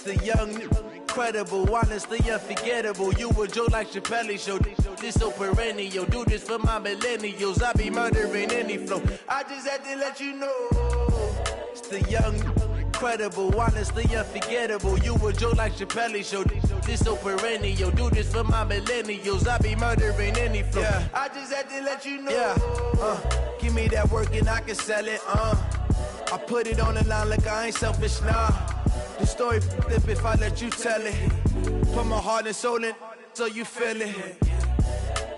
the young, incredible, honestly unforgettable. You a joke like Chappelle Show. This so perennial. Do this for my millennials. I be murdering any flow. I just had to let you know. It's the young, incredible, honestly unforgettable. You a joke like Chappelle Show. This so perennial. Do this for my millennials. I be murdering any flow. Yeah. I just had to let you know. Yeah. Give me that work and I can sell it. I put it on the line like I ain't selfish, nah. The story flip if I let you tell it. Put my heart and soul in so you feel it.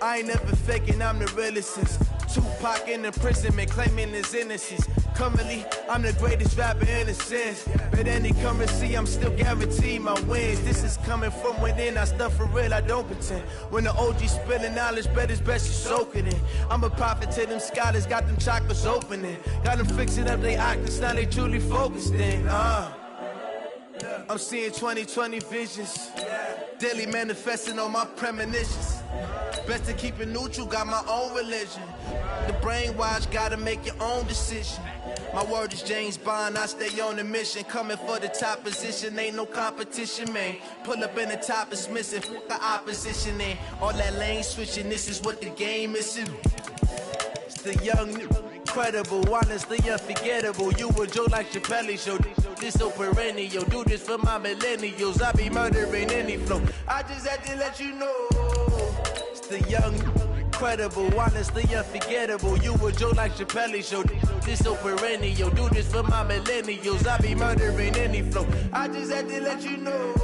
I ain't never faking, I'm the realest since Tupac in imprisonment, claiming his innocence. Currently, I'm the greatest rapper in a sense. But any currency, I'm still guaranteed my wins. This is coming from within, I stuff for real, I don't pretend. When the OG spilling knowledge, bet it's best you soak it in. I'm a prophet to them scholars, got them chakras opening. Got them fixing up their octaves, now they truly focused in. I'm seeing 2020 visions. Daily manifesting on my premonitions. Best to keep it neutral, got my own religion. The brainwash, gotta make your own decision. My word is James Bond, I stay on the mission. Coming for the top position, ain't no competition, man. Pull up in the top is missing, fuck the opposition, and all that lane switching, this is what the game is. It's the young, incredible, honestly unforgettable. You a joke like Chappelle Show. This so perennial. Do this for my millennials. I be murdering any flow. I just had to let you know. It's the young, incredible, honestly unforgettable. You a joke like Chappelle Show. This so perennial. Do this for my millennials. I be murdering any flow. I just had to let you know.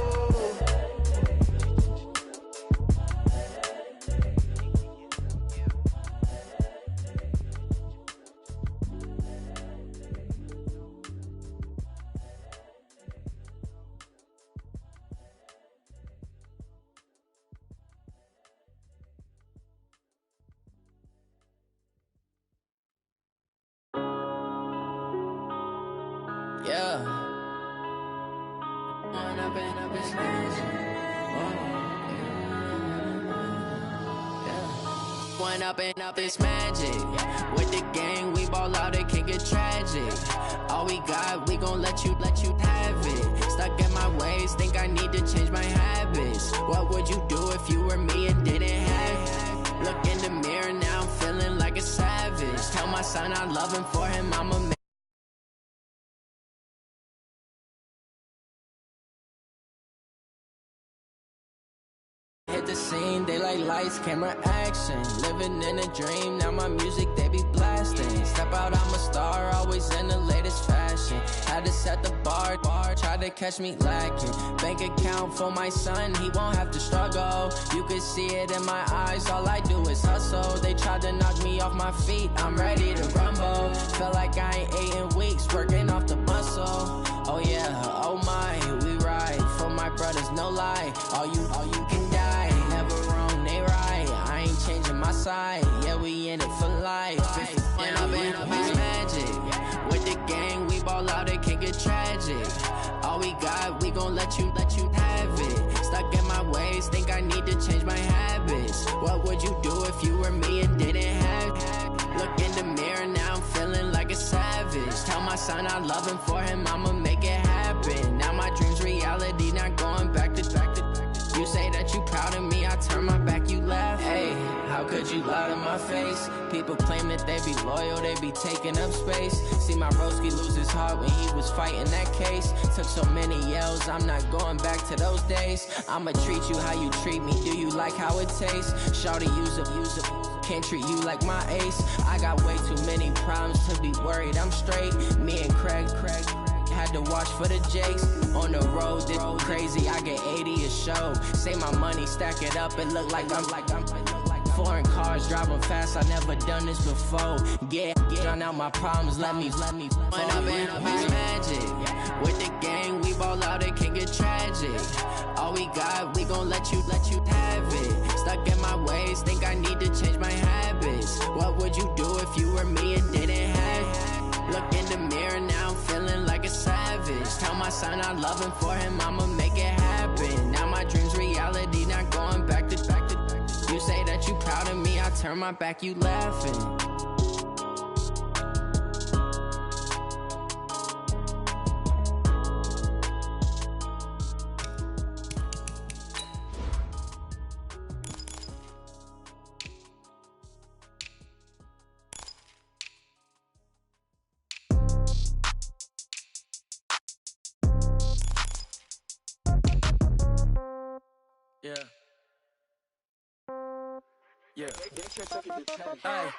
Yeah. Went up in this magic. Went up this magic. With the gang, we ball out, it can get tragic. All we got, we gon' let you have it. Stuck in my ways, think I need to change my habits. What would you do if you were me and didn't have it? Look in the mirror, now I'm feeling like a savage. Tell my son I love him, for him I'm a man. Hit the scene, they like lights, camera, action. Living in a dream, now my music they be blasting. Step out, I'm a star, always in the latest fashion. Had to set the bar, try to catch me lacking. Bank account for my son, he won't have to struggle. You can see it in my eyes, all I do is hustle. They tried to knock me off my feet, I'm ready to rumble. Felt like I ain't ate in weeks, working off the muscle. Oh yeah, oh my, we ride for my brothers, no lie. All you can die, never wrong, they right. I ain't changing my side, yeah, we in it for life. Went up in this magic. With the gang, we ball out, it can get tragic. All we got, we gon' let you have it. Stuck in my ways, think I need to change my habits. What would you do if you were me and didn't have it? Look in the mirror, now I'm feeling like a savage. Tell my son I love him, for him I'ma make it happen. Now my dream's reality, not going back to. You say that you proud of me, I turn my back, you laugh. Hey, how could you lie to my face? People claim that they be loyal, they be taking up space. See my broski lose his heart when he was fighting that case. Took so many yells, I'm not going back to those days. I'ma treat you how you treat me, do you like how it tastes? Shawty, use it, can't treat you like my ace. I got way too many problems to be worried, I'm straight. Me and Craig had to watch for the Jakes. On the road, this crazy, I get 80 a show. Say my money, stack it up, it look like I'm foreign cars, driving fast, I never done this before. Get drown out my problems, let me Went up in this magic. With the gang, we ball out, it can get tragic. All we got, we gon' let you have it. Stuck in my ways, think I need to change my habits. What would you do if you were me and didn't have it? Look in the mirror, now I'm feeling like a savage. Tell my son I love him, for him I'ma make it happen. Now my dream's reality, not going back to. You say that you proud of me, I turn my back, you laughing. Yeah.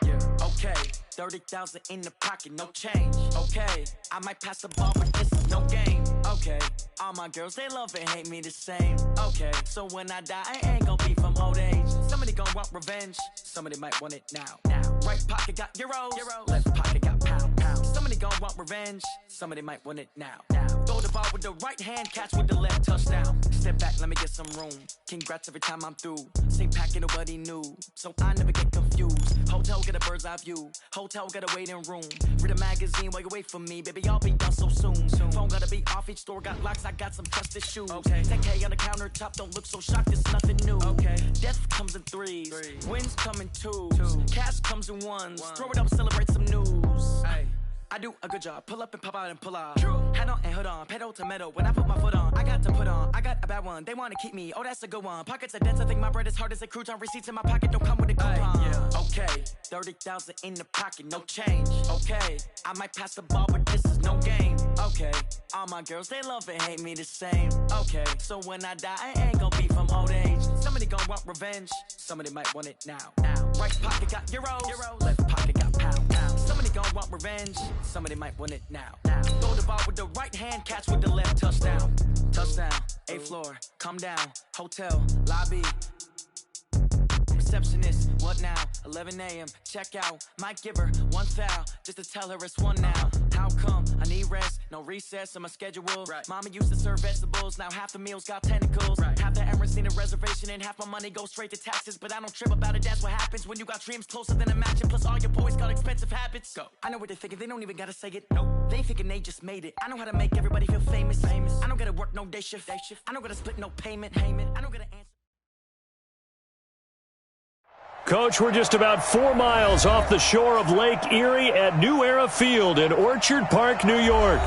Yeah. Okay. 30,000 in the pocket, no change. Okay. I might pass the ball, but this is no game. Okay. All my girls, they love and hate me the same. Okay. So when I die, I ain't gonna be from old age. Somebody gon' want revenge. Somebody might want it now. Right pocket got euros. Left pocket got pound. Somebody gon' want revenge. Somebody might want it now. Throw the ball with the right hand, catch with the left, touchdown. Step back, let me get some room. Congrats every time I'm through. Same packet, nobody knew. So I never get confused. Hotel get a bird's eye view. Hotel got a waiting room. Read a magazine while you wait for me. Baby, I'll be done so soon. Phone gotta be off, each store got locks. I got some trusted shoes. 10K on the countertop, don't look so shocked, it's nothing new. Death comes in threes. Wins come in twos. Cash comes in ones. Throw it up, celebrate some news. I do a good job. Pull up and pop out and pull out. Hat on and hood on. Pedal to metal. When I put my foot on, I got to put on. I got a bad one. They want to keep me. Oh, that's a good one. Pockets are dense. I think my bread is hard as a crouton. Receipts in my pocket don't come with a coupon. Okay. 30,000 in the pocket. No change. Okay. I might pass the ball, but this is no game. Okay. All my girls, they love and hate me the same. Okay. So when I die, I ain't gonna be from old age. Somebody gon' want revenge. Somebody might want it now. Right pocket got euros. Left pocket got pound. Somebody gon' want revenge. Somebody might want it now. Throw the ball with the right hand, catch with the left, touchdown. Touchdown, 8th floor, come down. Hotel, lobby. Receptionist, what now? 11 a.m., check out. Might give her one foul, just to tell her it's one now. How come? I need rest, no recess in my schedule. Mama used to serve vegetables, now half the meals got tentacles. Half the Emirates need a reservation and half my money goes straight to taxes. But I don't trip about it, that's what happens when you got dreams closer than a match. Plus all your boys got expensive habits. Go. I know what they're thinking, they don't even gotta say it. Nope. They thinking they just made it. I know how to make everybody feel famous. I don't gotta work no day shift. I don't gotta split no payment. I don't gotta answer. Coach, we're just about 4 miles off the shore of Lake Erie at New Era Field in Orchard Park, New York.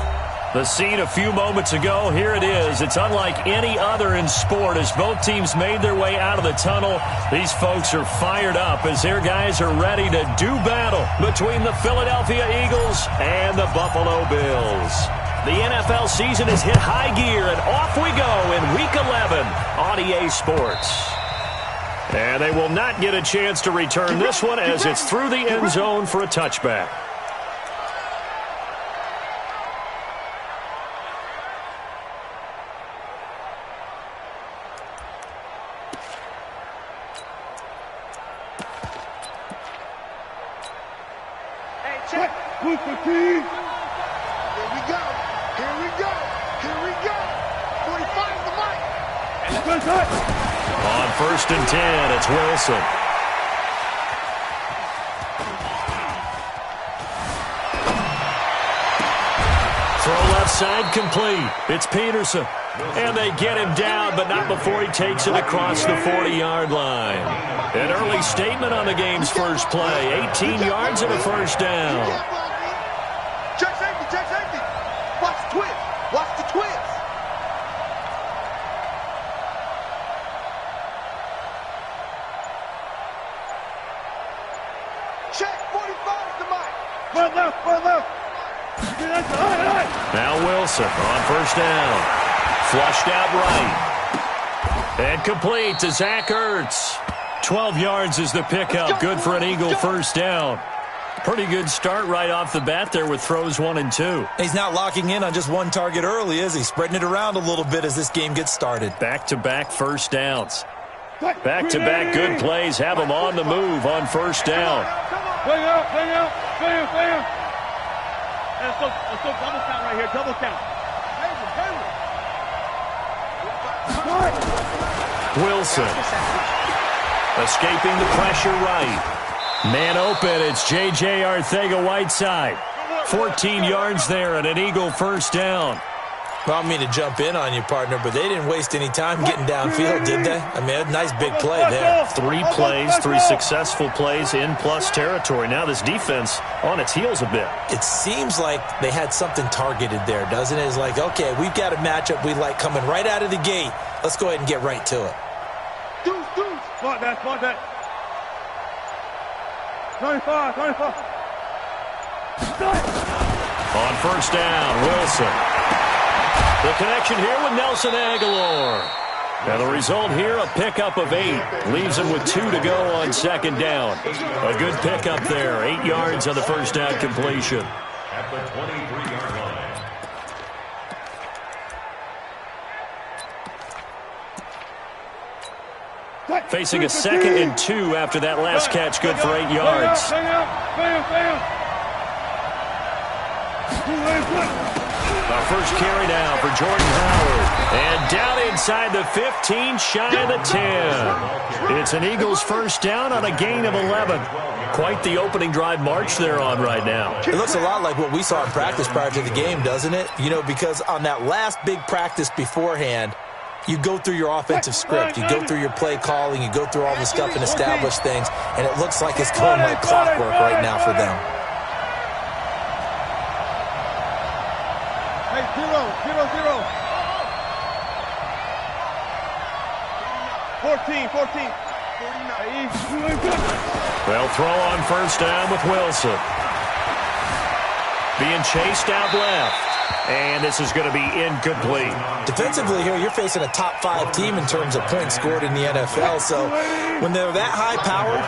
The scene a few moments ago, here it is. It's unlike any other in sport as both teams made their way out of the tunnel. These folks are fired up as their guys are ready to do battle between the Philadelphia Eagles and the Buffalo Bills. The NFL season has hit high gear, and off we go in Week 11 on EA Sports. And they will not get a chance to return this one as it's through the end zone for a touchback. Hey, check. Here we go. Here we go. Here we go. 45 is the mic. On 1st and 10, it's Wilson. Throw left side complete. It's Peterson. And they get him down, but not before he takes it across the 40-yard line. An early statement on the game's first play. 18 yards and a first down. Check safety, check safety. Watch the twist. Watch the twist. Check 45 is the mic. Run left. Now Wilson on 1st down. Flushed out right. And complete to Zach Ertz. 12 yards is the pickup. Good for an Eagle first down. Pretty good start right off the bat there with throws 1 and 2. He's not locking in on just one target early, is he? Spreading it around a little bit as this game gets started. Back-to-back first downs. Back-to-back good plays have him on the move on 1st down. Bring out. Let's go double count right here, double count. Wilson. Escaping the pressure right. Man open, it's J.J. Arcega-Whiteside. 14 yards there and an Eagle first down. Well, I don't mean to jump in on you, partner, but they didn't waste any time getting downfield, did they? I mean, a nice big play there. 3 plays, 3 successful plays in plus territory. Now this defense on its heels a bit. It seems like they had something targeted there, doesn't it? It's like, okay, we've got a matchup we like coming right out of the gate. Let's go ahead and get right to it. Deuce. Smart that. 25. On 1st down, Wilson. The connection here with Nelson Aguilar. Now the result here, a pickup of 8. Leaves him with 2 to go on second down. A good pickup there. 8 yards on the first down completion. At the 23-yard line. Facing a 2nd and 2 after that last catch. Good for 8 yards. Our first carry now for Jordan Howard. And down inside the 15, shy of the 10. It's an Eagles first down on a gain of 11. Quite the opening drive march they're on right now. It looks a lot like what we saw in practice prior to the game, doesn't it? You know, because on that last big practice beforehand, you go through your offensive script. You go through your play calling. You go through all the stuff and establish things. And it looks like it's going like clockwork right now for them. 14. They'll throw on first down with Wilson. Being chased out left. And this is going to be incomplete. Defensively here, you're facing a top 5 team in terms of points scored in the NFL. So when they're that high-powered,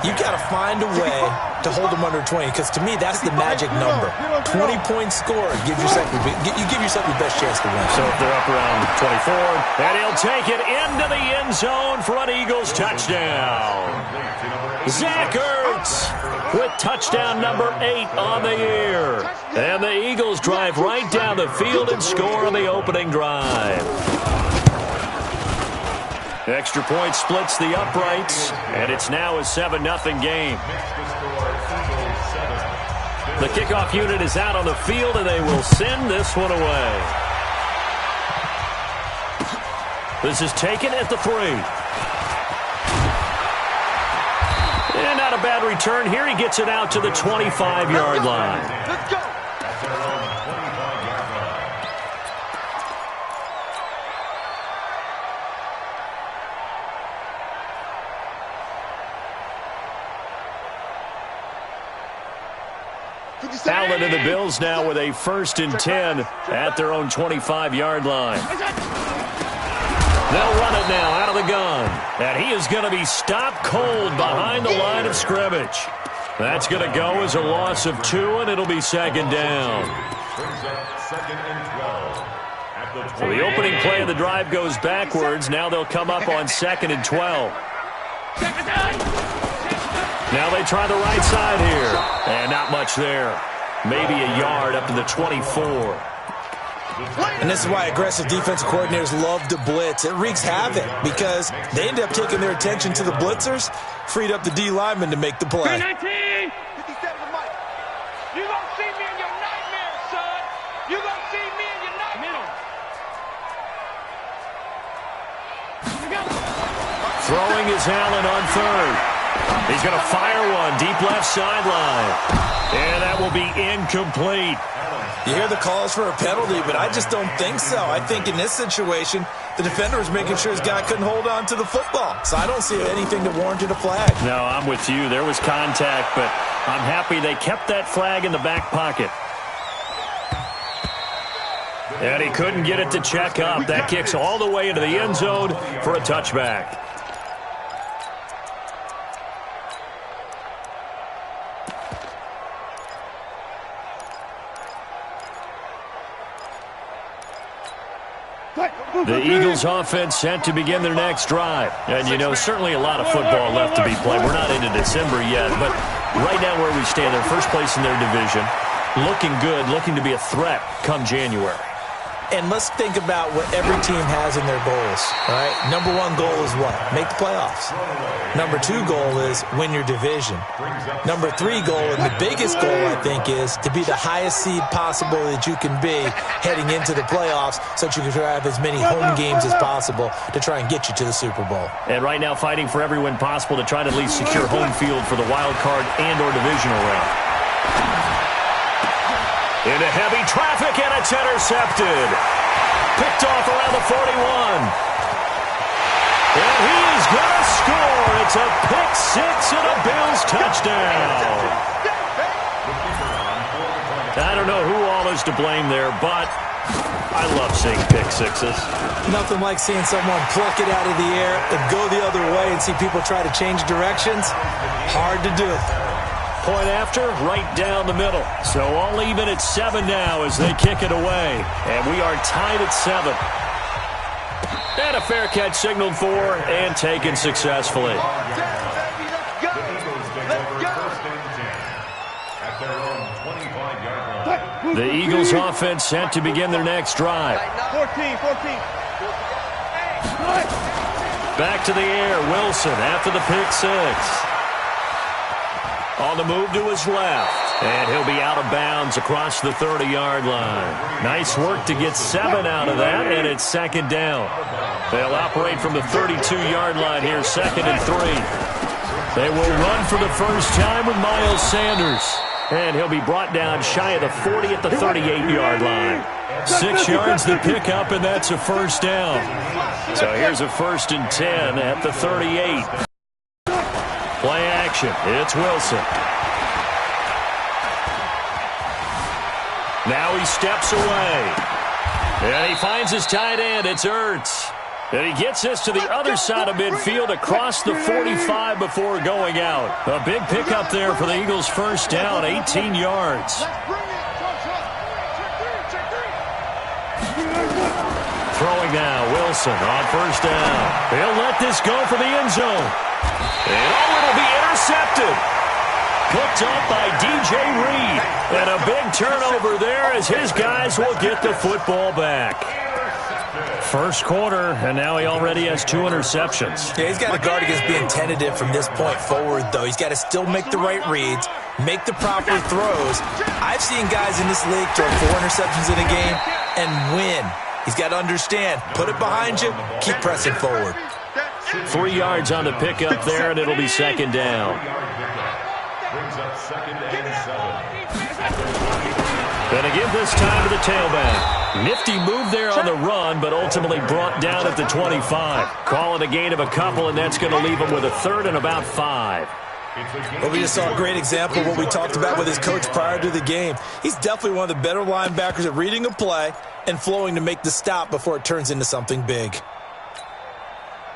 you've got to find a way to hold them under 20. Because to me, that's the magic number. 20 points scored gives yourself you give yourself your best chance to win. So if they're up around 24, and he'll take it into the end zone for an Eagles touchdown. Zach Ertz with touchdown number 8 on the year. And the Eagles drive right down the field and score on the opening drive. Extra point splits the uprights, and it's now a 7-0 game. The kickoff unit is out on the field, and they will send this one away. This is taken at the 3. And not a bad return here. He gets it out to the 25-yard line. Let's go. Allen and the Bills now with a 1st and 10 at their own 25-yard line. They'll run it now out of the gun. And he is going to be stopped cold behind the line of scrimmage. That's going to go as a loss of 2, and it'll be 2nd down. So the opening play of the drive goes backwards. Now they'll come up on 2nd and 12. Now they try the right side here. And not much there. Maybe a yard up to the 24. And this is why aggressive defensive coordinators love to blitz. It wreaks havoc because they end up taking their attention to the blitzers, freed up the D lineman to make the play. 19. 57 the mic. You gonna see me in your nightmares, son. You gonna see me in your nightmares. Throwing is Allen on 3rd. He's going to fire one deep left sideline. And that will be incomplete. You hear the calls for a penalty, but I just don't think so. I think in this situation, the defender was making sure his guy couldn't hold on to the football. So I don't see anything that warranted a flag. No, I'm with you. There was contact, but I'm happy they kept that flag in the back pocket. And he couldn't get it to check up. That kicks all the way into the end zone for a touchback. The Eagles offense set to begin their next drive. And, you know, certainly a lot of football left to be played. We're not into December yet, but right now where we stand, they're first place in their division. Looking good, looking to be a threat come January. And let's think about what every team has in their goals, all right? Number 1 goal is what? Make the playoffs. Number 2 goal is win your division. Number 3 goal, and the biggest goal, I think, is to be the highest seed possible that you can be heading into the playoffs so that you can have as many home games as possible to try and get you to the Super Bowl. And right now fighting for every win possible to try to at least secure home field for the wild card and or divisional round. Into heavy traffic, and it's intercepted. Picked off around the 41. And he is going to score. It's a pick 6 and a Bills touchdown. I don't know who all is to blame there, but I love seeing pick sixes. Nothing like seeing someone pluck it out of the air and go the other way and see people try to change directions. Hard to do. Point after, right down the middle. So all even at 7 now as they kick it away. And we are tied at 7. And a fair catch signaled for and taken successfully. The Eagles offense set to begin their next drive. 14. Back to the air, Wilson after the pick six. On the move to his left, and he'll be out of bounds across the 30-yard line. Nice work to get 7 out of that, and it's second down. They'll operate from the 32-yard line here, 2nd and 3. They will run for the first time with Miles Sanders. And he'll be brought down shy of the 40 at the 38-yard line. 6 yards to pick up, and that's a first down. So here's a 1st and 10 at the 38. Play action. It's Wilson. Now he steps away. And he finds his tight end. It's Ertz. And he gets this to the other side of midfield across the 45 before going out. A big pickup there for the Eagles' first down, 18 yards. Throwing now, Wilson on first down. He'll let this go for the end zone. And it'll be intercepted. Picked up by DJ Reed. And a big turnover there as his guys will get the football back. First quarter, and now he already has 2 interceptions. Yeah, he's got to guard against being tentative from this point forward, though. He's got to still make the right reads, make the proper throws. I've seen guys in this league throw 4 interceptions in a game and win. He's got to understand, put it behind you, keep pressing forward. 3 yards on the pickup there, and it'll be second down. Brings up 2nd and 7. Gonna give this time to the tailback. Nifty move there on the run, but ultimately brought down at the 25. Call it a gain of a couple, and that's going to leave him with a 3rd and about 5. Well, we just saw a great example of what we talked about with his coach prior to the game. He's definitely one of the better linebackers at reading a play and flowing to make the stop before it turns into something big.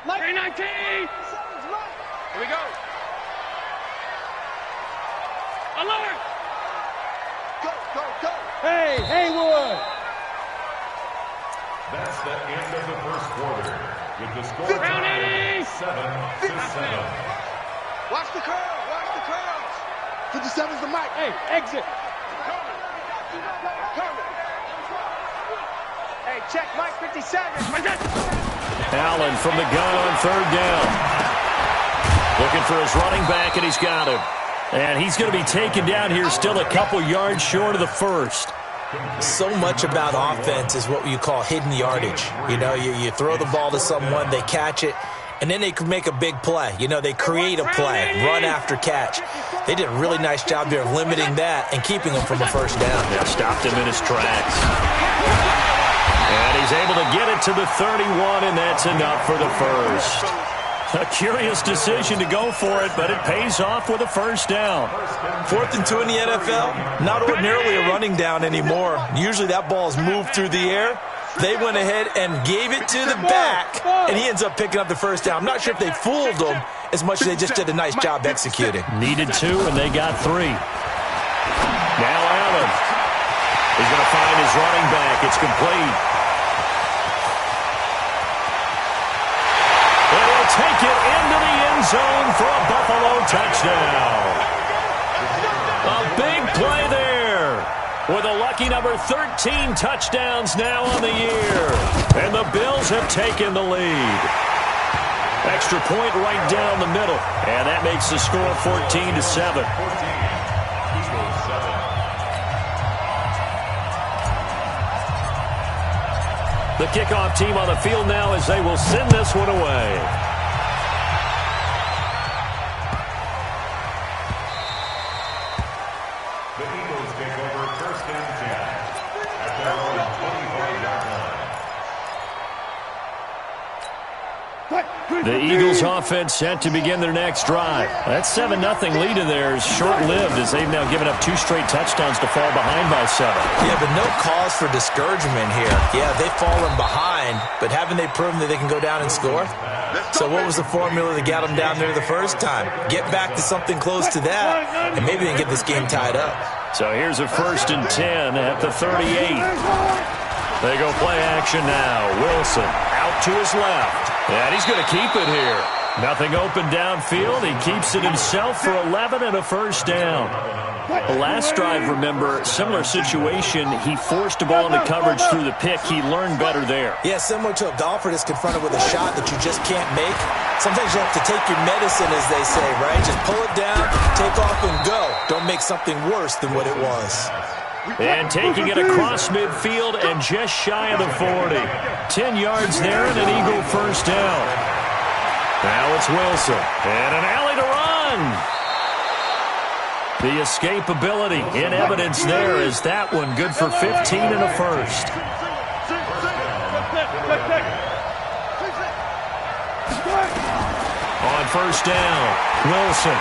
319. Here we go. Alert. Go. Hey, Haywood. That's the end of the first quarter. With the score 7-7. Watch the curls. 57's the mic. Hey, exit. Hey, check Mike 57. Allen from the gun on 3rd down. Looking for his running back, and he's got him. And he's going to be taken down here still a couple yards short of the 1st. So much about offense is what you call hidden yardage. You know, you throw the ball to someone, they catch it, and then they can make a big play. You know, they create a play, run after catch. They did a really nice job here of limiting that and keeping him from a first down. Yeah, stopped him in his tracks. And he's able to get it to the 31, and that's enough for the first. A curious decision to go for it, but it pays off with a first down. 4th and 2 in the NFL, not ordinarily a running down anymore. Usually that ball is moved through the air. They went ahead and gave it to the back, and he ends up picking up the first down. I'm not sure if they fooled him as much as they just did a nice job executing. Needed 2, and they got 3. Now Allen is going to find his running back. It's complete. Take it into the end zone for a Buffalo touchdown. A big play there with a lucky number 13 touchdowns now on the year. And the Bills have taken the lead. Extra point right down the middle. And that makes the score 14-7. The kickoff team on the field now as they will send this one away. What? The Eagles offense set to begin their next drive. That 7-0 lead of theirs short-lived as they've now given up 2 straight touchdowns to fall behind by 7. Yeah, but no cause for discouragement here. Yeah, they've fallen behind, but haven't they proven that they can go down and score? So what was the formula that got them down there the first time? Get back to something close to that, and maybe they can get this game tied up. So here's a 1st and 10 at the 38. They go play action now. Wilson out to his left. And he's going to keep it here. Nothing open downfield. He keeps it himself for 11 and a 1st down. The last drive, remember, similar situation. He forced a ball into coverage through the pick. He learned better there. Yeah, similar to a golfer that's confronted with a shot that you just can't make. Sometimes you have to take your medicine, as they say, right? Just pull it down, take off, and go. Don't make something worse than what it was. And taking it across midfield and just shy of the 40. 10 yards there and an Eagle 1st down. Now it's Wilson. And an alley to run. The escapability in evidence there is that one good for 15 and a 1st. On 1st down, Wilson.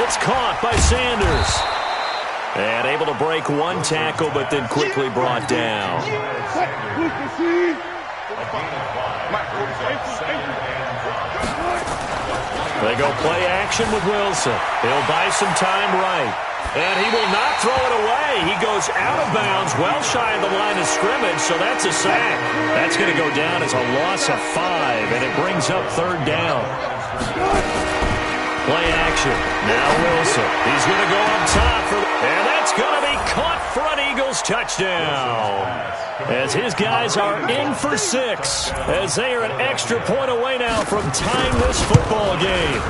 It's caught by Sanders. And able to break 1 tackle, but then quickly brought down. They go play action with Wilson. He'll buy some time right. And he will not throw it away. He goes out of bounds, well shy of the line of scrimmage, so that's a sack. That's going to go down as a loss of 5, and it brings up 3rd down. Play action. Now Wilson. He's going to go up top. And that's going to be caught for an Eagles touchdown. As his guys are in for 6. As they are an extra point away now from tying this football game.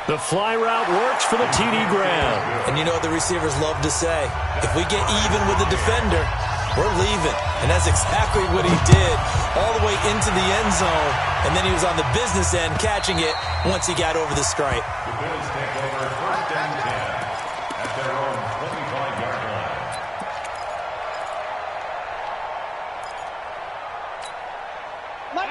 The fly route works for the TD grab. And you know what the receivers love to say? If we get even with the defender, we're leaving. And that's exactly what he did. All the way into the end zone. And then he was on the business end catching it once he got over the stripe. The Bills take over 1st and 10 at their own 25-yard line.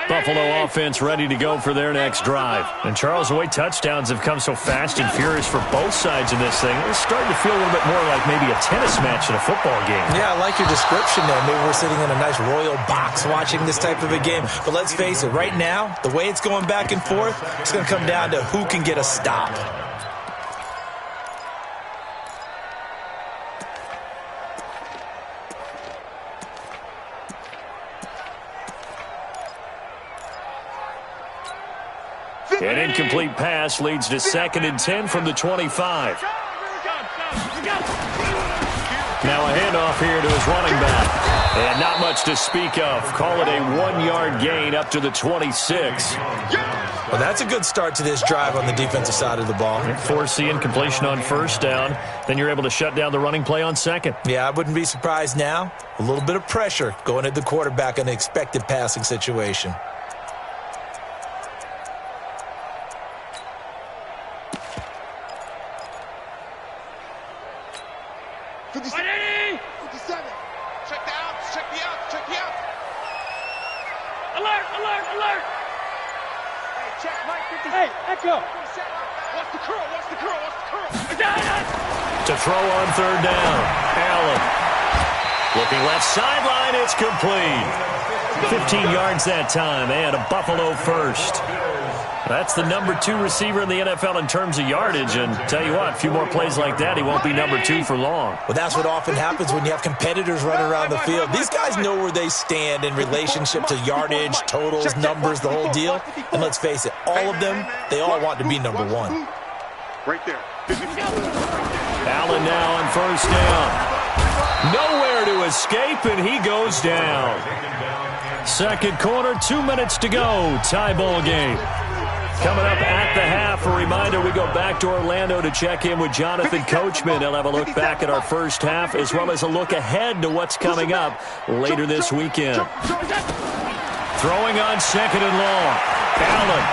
Buffalo offense ready to go for their next drive. And Charles, the way touchdowns have come so fast and furious for both sides in this thing, it's starting to feel a little bit more like maybe a tennis match in a football game. Yeah, I like your description there. Maybe we're sitting in a nice royal box watching this type of a game. But let's face it, right now, the way it's going back and forth, it's going to come down to who can get a stop. An incomplete pass leads to 2nd and 10 from the 25. Now a handoff here to his running back. And not much to speak of. Call it a 1-yard gain up to the 26. Well, that's a good start to this drive on the defensive side of the ball. Force the incompletion on 1st down. Then you're able to shut down the running play on 2nd. Yeah, I wouldn't be surprised now. A little bit of pressure going at the quarterback in an expected passing situation. To throw on 3rd down. Allen. Looking left sideline. It's complete. 15 yards that time and a Buffalo 1st. That's the number 2 receiver in the NFL in terms of yardage. And tell you what, a few more plays like that, he won't be number 2 for long. Well, that's what often happens when you have competitors running around the field. These guys know where they stand in relationship to yardage, totals, numbers, the whole deal. And let's face it, all of them, they all want to be number 1. Right there. Allen now on 1st down. Nowhere to escape, and he goes down. 2nd quarter, 2 minutes to go. Tie ball game. Coming up at the half, a reminder, we go back to Orlando to check in with Jonathan Coachman. He'll have a look back at our first half as well as a look ahead to what's coming up later this weekend. Throwing on 2nd and long. Allen.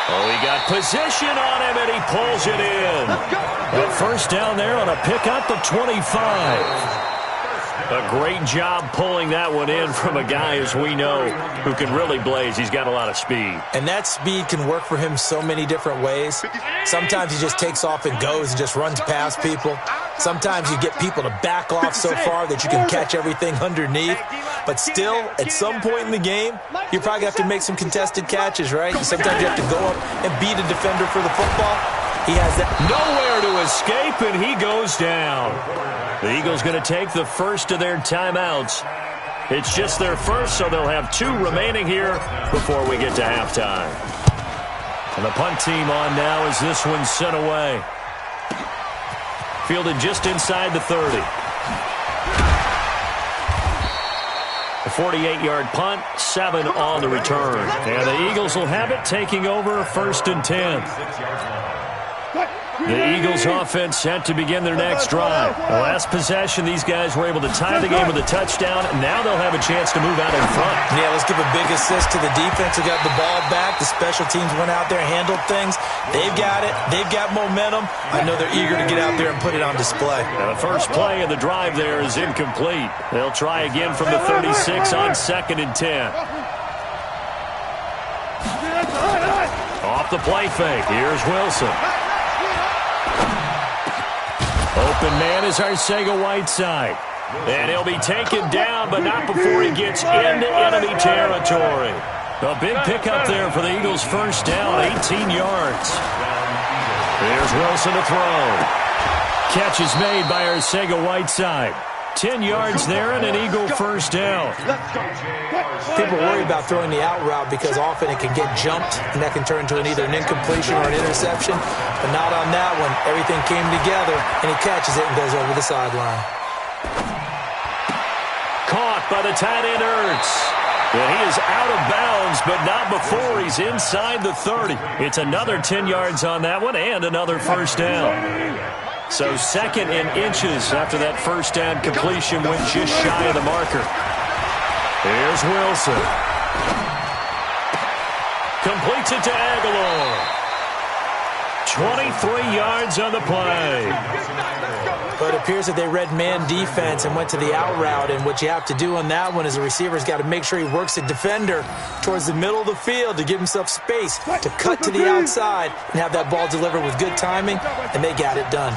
Oh, he got position on him, and he pulls it in. A 1st down there on a pick up of 25. A great job pulling that one in from a guy, as we know, who can really blaze. He's got a lot of speed. And that speed can work for him so many different ways. Sometimes he just takes off and goes and just runs past people. Sometimes you get people to back off so far that you can catch everything underneath. But still, at some point in the game, you probably have to make some contested catches, right? Sometimes you have to go up and beat a defender for the football. He has that. Nowhere to escape, and he goes down. The Eagles going to take the first of their timeouts. It's just their first, so they'll have 2 remaining here before we get to halftime. And the punt team on now as this one's sent away. Fielded just inside the 30. A 48-yard punt, 7 on the return. And the Eagles will have it, taking over 1st and 10. The Eagles offense set to begin their next drive. The last possession, these guys were able to tie the game with a touchdown, and now they'll have a chance to move out in front. Yeah, let's give a big assist to the defense who got the ball back. The special teams went out there, handled things. They've got it. They've got momentum. I know they're eager to get out there and put it on display. Now the first play of the drive there is incomplete. They'll try again from the 36 on 2nd and 10. Off the play fake. Here's Wilson. Open man is Arcega-Whiteside. And he'll be taken down, but not before he gets into enemy territory. A big pickup there for the Eagles' first down, 18 yards. Here's Wilson to throw. Catch is made by Arcega-Whiteside. 10 yards there and an Eagle first down. People worry about throwing the out route because often it can get jumped, and that can turn into either an incompletion or an interception. But not on that one. Everything came together, and he catches it and goes over the sideline. Caught by the tight end, Ertz. And he is out of bounds, but not before he's inside the 30. It's another 10 yards on that one and another first down. So 2nd and inches after that first down completion went just shy of the marker. Here's Wilson. Completes it to Aguilar. 23 yards on the play. But it appears that they read man defense and went to the out route. And what you have to do on that one is the receiver's got to make sure he works the defender towards the middle of the field to give himself space to cut to the outside and have that ball delivered with good timing, and they got it done.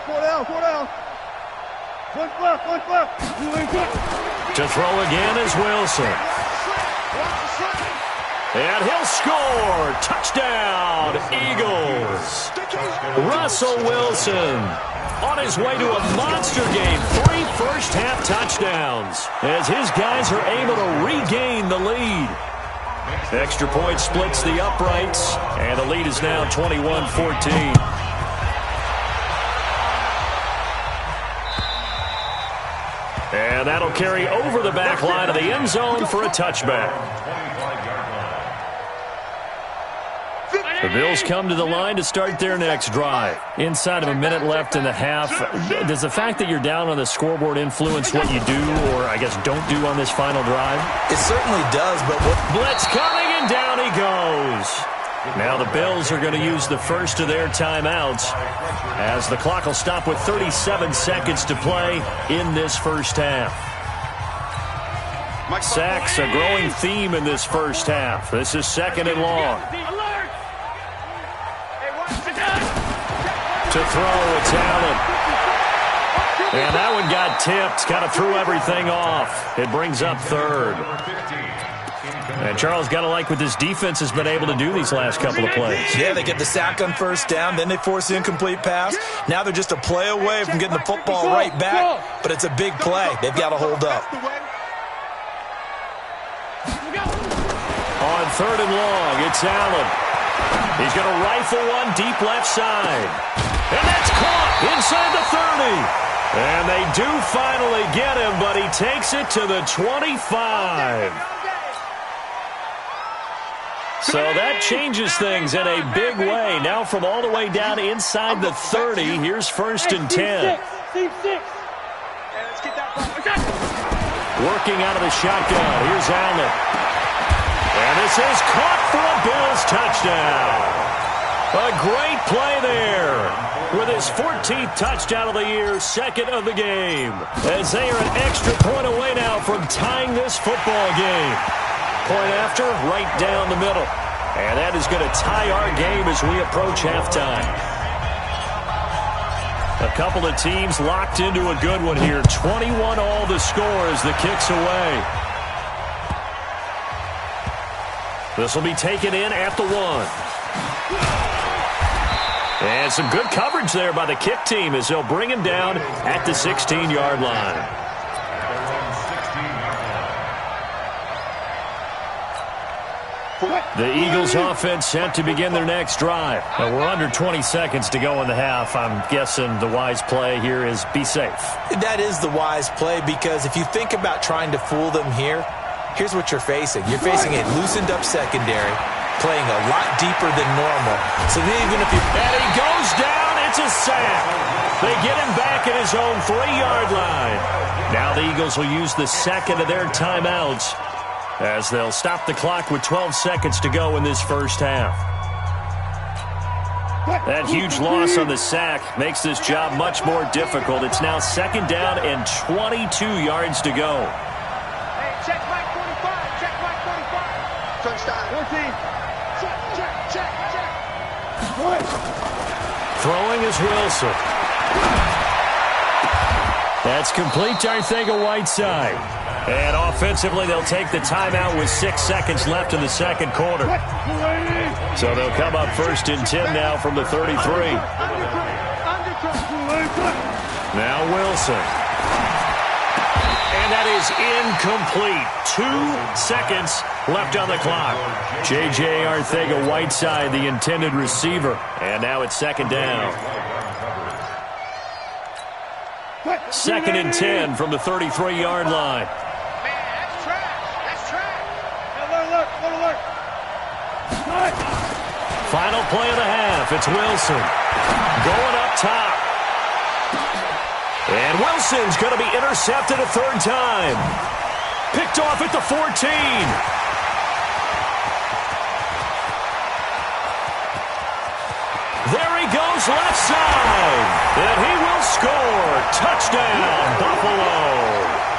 Four down. One left. To throw again is Wilson. And he'll score. Touchdown, Eagles. Russell Wilson on his way to a monster game. 3 first-half touchdowns as his guys are able to regain the lead. Extra point splits the uprights, and the lead is now 21-14. And that'll carry over the back line of the end zone for a touchback. The Bills come to the line to start their next drive. Inside of a minute left in the half, does the fact that you're down on the scoreboard influence what you do or, I guess, don't do on this final drive? It certainly does, but Blitz coming, and down he goes. Now the Bills are going to use the first of their timeouts as the clock will stop with 37 seconds to play in this first half. Sacks, a growing theme in this first half. This is 2nd and long. To throw, it's Allen. And that one got tipped, kind of threw everything off. It brings up 3rd. And Charles, got to like what this defense has been able to do these last couple of plays. Yeah, they get the sack on first down, then they force the incomplete pass. Now they're just a play away from getting the football right back, but it's a big play. They've got to hold up. On 3rd and long, it's Allen. He's going to rifle one deep left side. And that's caught inside the 30. And they do finally get him, but he takes it to the 25. So that changes things in a big way. Now from all the way down inside the 30, here's 1st and 10. Working out of the shotgun. Here's Allen. And this is caught for a Bills touchdown. A great play there with his 14th touchdown of the year, second of the game. As they are an extra point away now from tying this football game. Point after, right down the middle. And that is going to tie our game as we approach halftime. A couple of teams locked into a good one here. 21 all the score as the kick's away. This will be taken in at the 1. And some good coverage there by the kick team as they'll bring him down at the 16-yard line. The Eagles offense set to begin their next drive. Now we're under 20 seconds to go in the half. I'm guessing the wise play here is be safe. That is the wise play because if you think about trying to fool them here, here's what you're facing. You're facing a loosened up secondary, playing a lot deeper than normal. So even if you... And he goes down, it's a sack. They get him back at his own 3-yard line. Now the Eagles will use the second of their timeouts as they'll stop the clock with 12 seconds to go in this first half. That huge loss on the sack makes this job much more difficult. It's now second down and 22 yards to go. Hey, check Mike 45. Check Mike 45. Touchdown. 14. Check. Throwing is Wilson. That's complete to Arcega-Whiteside. And offensively, they'll take the timeout with 6 seconds left in the second quarter. So they'll come up first and 10 now from the 33. Now Wilson. And that is incomplete. 2 seconds left on the clock. J.J. Arcega-Whiteside, the intended receiver. And now it's second down. Second and 10 from the 33-yard line. Final play of the half. It's Wilson going up top. And Wilson's going to be intercepted a third time. Picked off at the 14. There he goes left side. And he will score. Touchdown, Buffalo.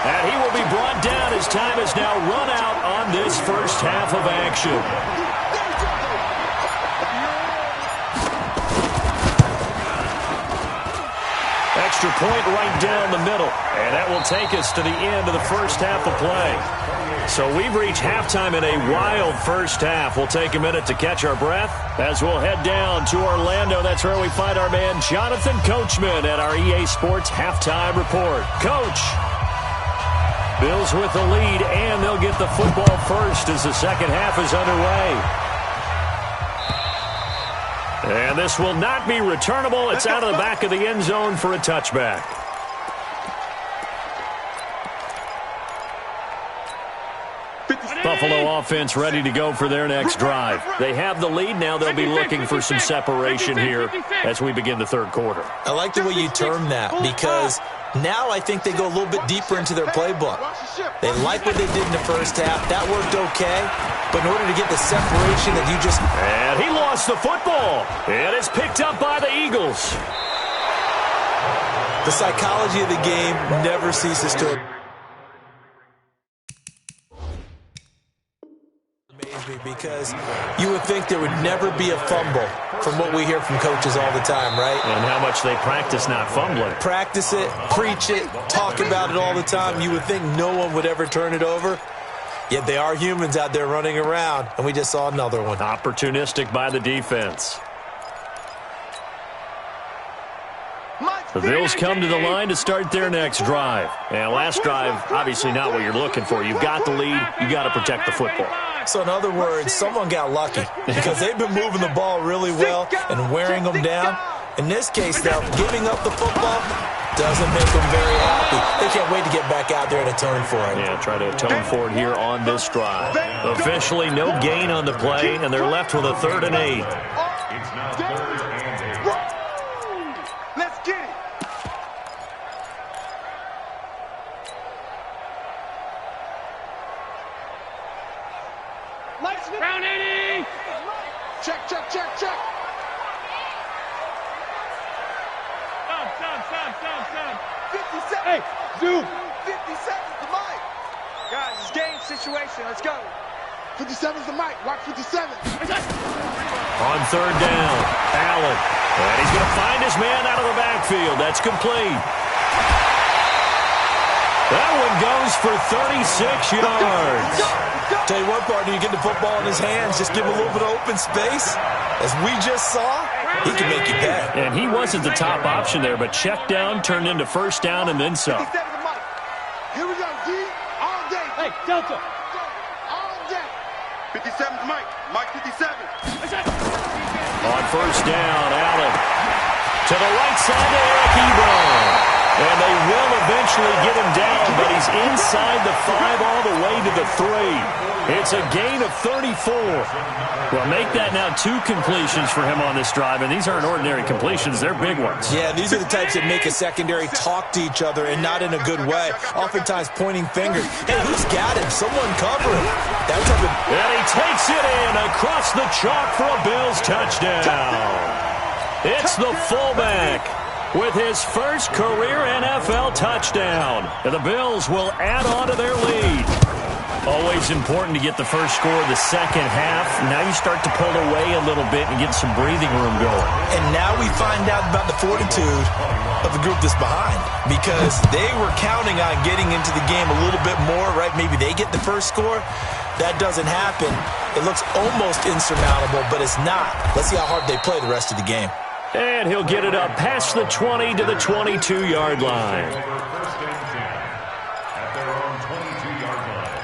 And he will be brought down as time has now run out on this first half of action. Extra point right down the middle. And that will take us to the end of the first half of play. So we've reached halftime in a wild first half. We'll take a minute to catch our breath as we'll head down to Orlando. That's where we find our man Jonathan Coachman at our EA Sports Halftime Report. Coach, Bills with the lead, and they'll get the football first as the second half is underway. And this will not be returnable. It's out of the back of the end zone for a touchback. Buffalo offense ready to go for their next drive. They have the lead. Now they'll be looking for some separation here as we begin the third quarter. I like the way you term that because now I think they go a little bit deeper into their playbook. They like what they did in the first half. That worked okay. But in order to get the separation that you just... And he lost the football. And it's picked up by the Eagles. The psychology of the game never ceases to... because you would think there would never be a fumble from what we hear from coaches all the time, right? And how much they practice not fumbling. Practice it, preach it, talk about it all the time. You would think no one would ever turn it over. Yet they are humans out there running around, and we just saw another one. Opportunistic by the defense. The Bills come to the line to start their next drive. And last drive, obviously not what you're looking for. You've got the lead. You've got to protect the football. So in other words, someone got lucky because they've been moving the ball really well and wearing them down. In this case, though, giving up the football doesn't make them very happy. They can't wait to get back out there and atone for it. Yeah, try to atone for it here on this drive. Officially, no gain on the play, and they're left with a 3rd and 8. It's now 3rd and 8. Let's get it. Round 80. Check. Stop. 57. Hey, zoom. 57's the mic. Guys, it's game situation. Let's go. 57's the mic. Watch 57. On third down, Allen. And he's going to find his man out of the backfield. That's complete. That one goes for 36 yards. Tell you what, partner, you get the football in his hands, just give him a little bit of open space. As we just saw, he can make you pay. And he wasn't the top option there, but check down turned into first down and then some. 57's the mic. Here we go, D. All day. Hey, Delta. All day. 57's the mic. Mike 57. On first down, Allen to the right side to Eric Ebron. And they will eventually get him down, but he's inside the 5 all the way to the 3. It's a gain of 34. Well, make that now 2 completions for him on this drive, and these aren't ordinary completions. They're big ones. Yeah, these are the types that make a secondary talk to each other, and not in a good way. Oftentimes pointing fingers. Hey, who's got him? Someone cover him. That type of... And he takes it in across the chalk for a Bills touchdown. It's the fullback with his first career NFL touchdown. And the Bills will add on to their lead. Always important to get the first score of the second half. Now you start to pull away a little bit and get some breathing room going. And now we find out about the fortitude of the group that's behind, because they were counting on getting into the game a little bit more, right? Maybe they get the first score. That doesn't happen. It looks almost insurmountable, but it's not. Let's see how hard they play the rest of the game. And he'll get it up past the 20 to the 22-yard line. First and 10 at their own 22-yard line.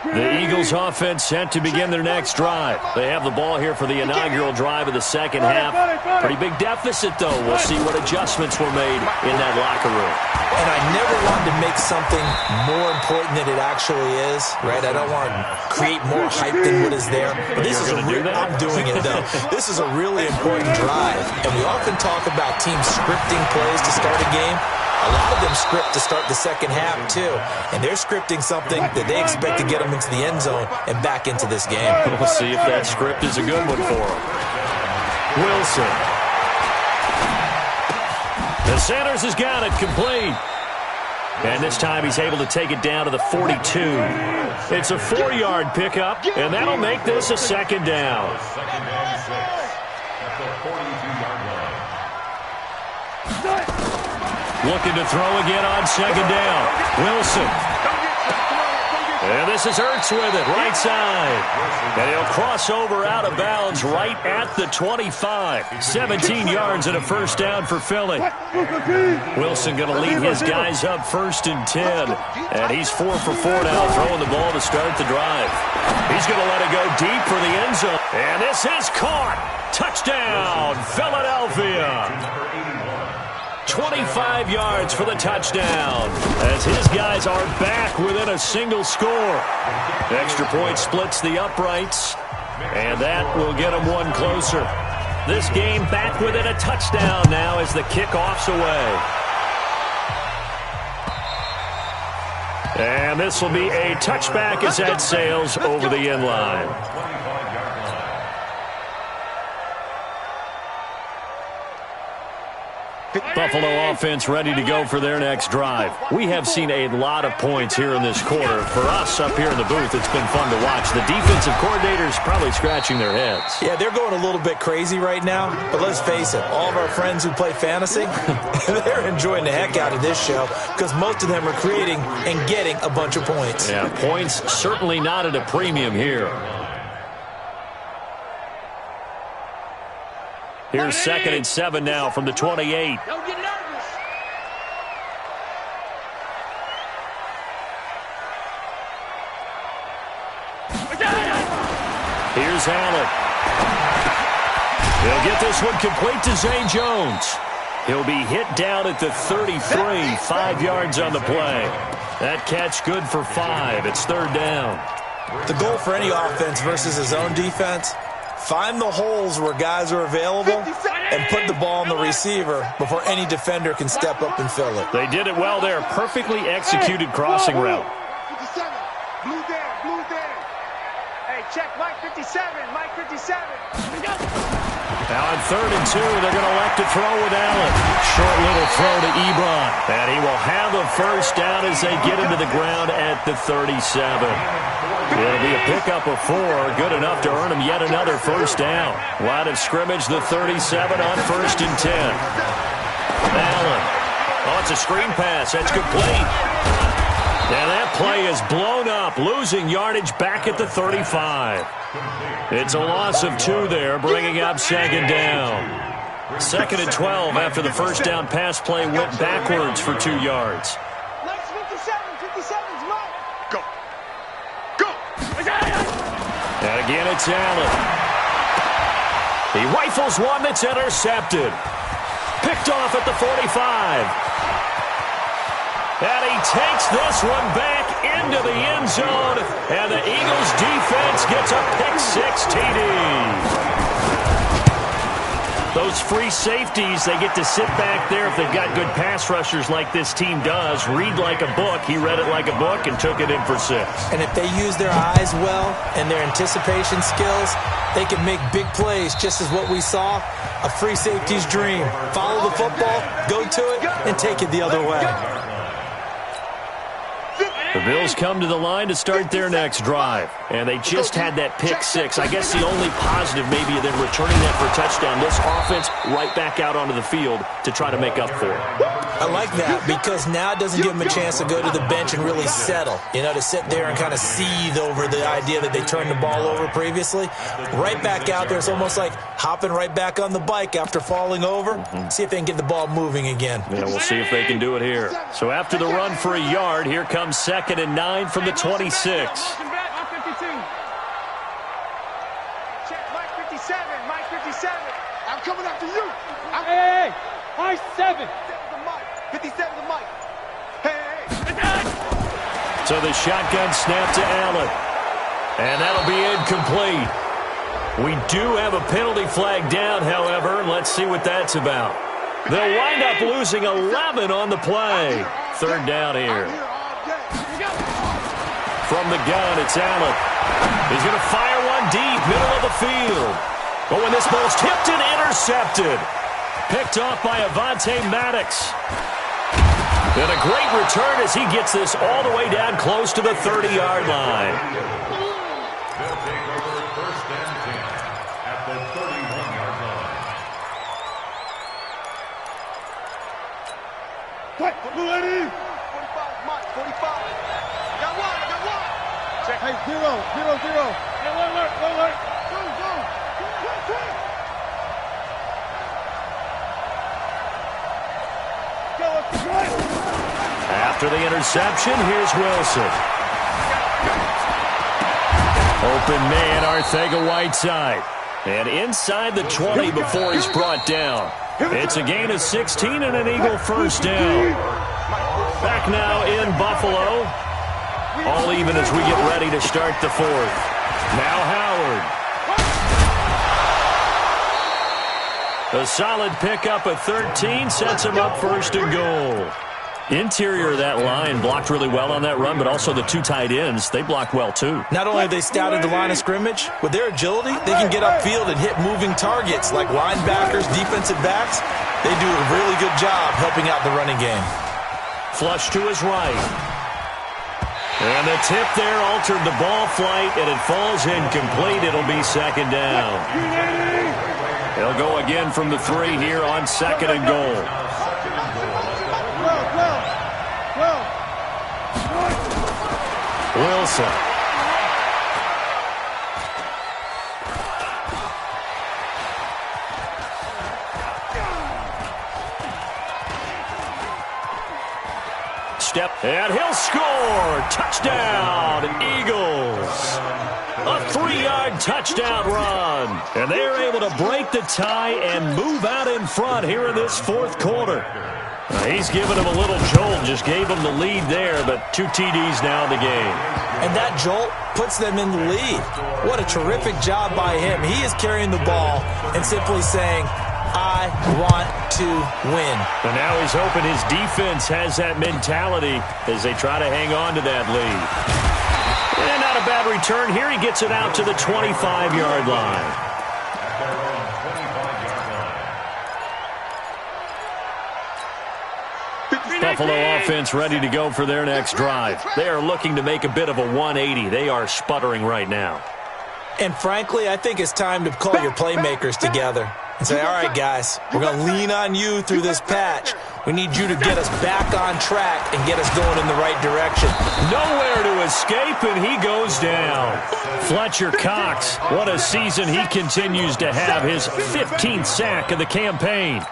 The Eagles offense set to begin their next drive. They have the ball here for the inaugural drive of the second half. Pretty big deficit, though. We'll see what adjustments were made in that locker room. And I never wanted to make something more important than it actually is, right? I don't want to create more hype than what is there. But this is a I'm doing it, though. This is a really important drive. And we often talk about teams scripting plays to start a game. A lot of them script to start the second half, too. And they're scripting something that they expect to get them into the end zone and back into this game. We'll see if that script is a good one for them. Wilson. The Sanders has got it complete. And this time he's able to take it down to the 42. It's a 4-yard pickup, and that'll make this a second down. Second down 6 at the 42-yard line. Looking to throw again on second down. Wilson. And this is Ertz with it, right side. And he'll cross over out of bounds right at the 25. 17 yards and a first down for Philly. Wilson going to lead his guys up first and 10. And he's 4 for 4 now, throwing the ball to start the drive. He's going to let it go deep for the end zone. And this is caught. Touchdown, Philadelphia. 25 yards for the touchdown as his guys are back within a single score. Extra point splits the uprights, and that will get them one closer. This game back within a touchdown now as the kickoff's away. And this will be a touchback as that sails over the end line. Buffalo offense ready to go for their next drive. We have seen a lot of points here in this quarter. For us up here in the booth, it's been fun to watch. The defensive coordinators probably scratching their heads. Yeah, they're going a little bit crazy right now. But let's face it, all of our friends who play fantasy, they're enjoying the heck out of this show because most of them are creating and getting a bunch of points. Yeah, points certainly not at a premium here. Here's 2nd and 7 now from the 28. Don't get nervous. Here's Allen. He'll get this one complete to Zay Jones. He'll be hit down at the 33, 5 yards on the play. That catch good for 5. It's 3rd down. The goal for any offense versus his own defense, find the holes where guys are available and put the ball on the receiver before any defender can step up and fill it. They did it well there. Perfectly executed crossing route. 57. Blue down, blue down. Hey, check Mike 57. Mike 57. Now on 3rd and 2, they're going to elect to throw with Allen. Short little throw to Ebron. And he will have a first down as they get into the ground at the 37. It'll be a pickup of 4, good enough to earn him yet another first down. Line of scrimmage, the 37 on 1st and 10. Allen. Oh, it's a screen pass. That's complete. And that play is blown up, losing yardage back at the 35. It's a loss of 2 there, bringing up 2nd down. 2nd and 12 after the first down pass play went backwards for 2 yards. Mike's 57. 57's Mike. Go. Go. And again, it's Allen. He rifles one that's intercepted. Picked off at the 45. And he takes this one back into the end zone. And the Eagles defense gets a pick-6 TD. Those free safeties, they get to sit back there if they've got good pass rushers like this team does. Read like a book. He read it like a book and took it in for 6. And if they use their eyes well and their anticipation skills, they can make big plays, just as what we saw. A free safety's dream. Follow the football, go to it, and take it the other way. The Bills come to the line to start their next drive. And they just had that pick-6. I guess the only positive maybe of them returning that for a touchdown. This offense right back out onto the field to try to make up for it. I like that because now it doesn't give them a chance to go to the bench and really settle. You know, to sit there and kind of seethe over the idea that they turned the ball over previously. Right back out there. It's almost like hopping right back on the bike after falling over. See if they can get the ball moving again. Yeah, we'll see if they can do it here. So after the run for a yard, here comes 2nd and 9 from the 26. Check Mike 57. Mike 57. I'm coming after you. Hey, Mike 7. 57 to Mike. Hey. So the shotgun snap to Allen. And that'll be incomplete. We do have a penalty flag down, however. Let's see what that's about. They'll wind up losing 11 on the play. 3rd down here. From the gun, it's Allen. He's going to fire one deep, middle of the field. But when this ball's tipped and intercepted. Picked off by Avonte Maddox. And a great return as he gets this all the way down close to the 30-yard line. They'll take over 1st and 10 at the 31-yard line. What? Ready? 45 Mike. 45. Got one. Check. Hey, 0, 0, 0. Hey, alert. Go. After the interception, here's Wilson. Open man, Arcega-Whiteside. And inside the 20 before he's brought down. It's a gain of 16 and an Eagle first down. Back now in Buffalo. All even as we get ready to start the 4th. Now Howard. A solid pickup of 13 sets him up 1st and goal. Interior of that line blocked really well on that run, but also the 2 tight ends, they blocked well too. Not only have they scouted the line of scrimmage, with their agility, they can get upfield and hit moving targets like linebackers, defensive backs. They do a really good job helping out the running game. Flush to his right. And the tip there altered the ball flight, and it falls incomplete. It'll be 2nd down. They'll go again from the 3 here on 2nd and goal. Wilson. Step, and he'll score. Touchdown, Eagles. A 3-yard touchdown run. And they're able to break the tie and move out in front here in this 4th quarter. He's given him a little jolt, just gave him the lead there, but 2 TDs now in the game. And that jolt puts them in the lead. What a terrific job by him. He is carrying the ball and simply saying, I want to win. And now he's hoping his defense has that mentality as they try to hang on to that lead. And not a bad return here. He gets it out to the 25-yard line. Buffalo offense ready to go for their next drive. They are looking to make a bit of a 180. They are sputtering right now. And frankly, I think it's time to call your playmakers together and say, all right, guys, we're going to lean on you through this patch. We need you to get us back on track and get us going in the right direction. Nowhere to escape, and he goes down. Fletcher Cox, what a season he continues to have. His 15th sack of the campaign.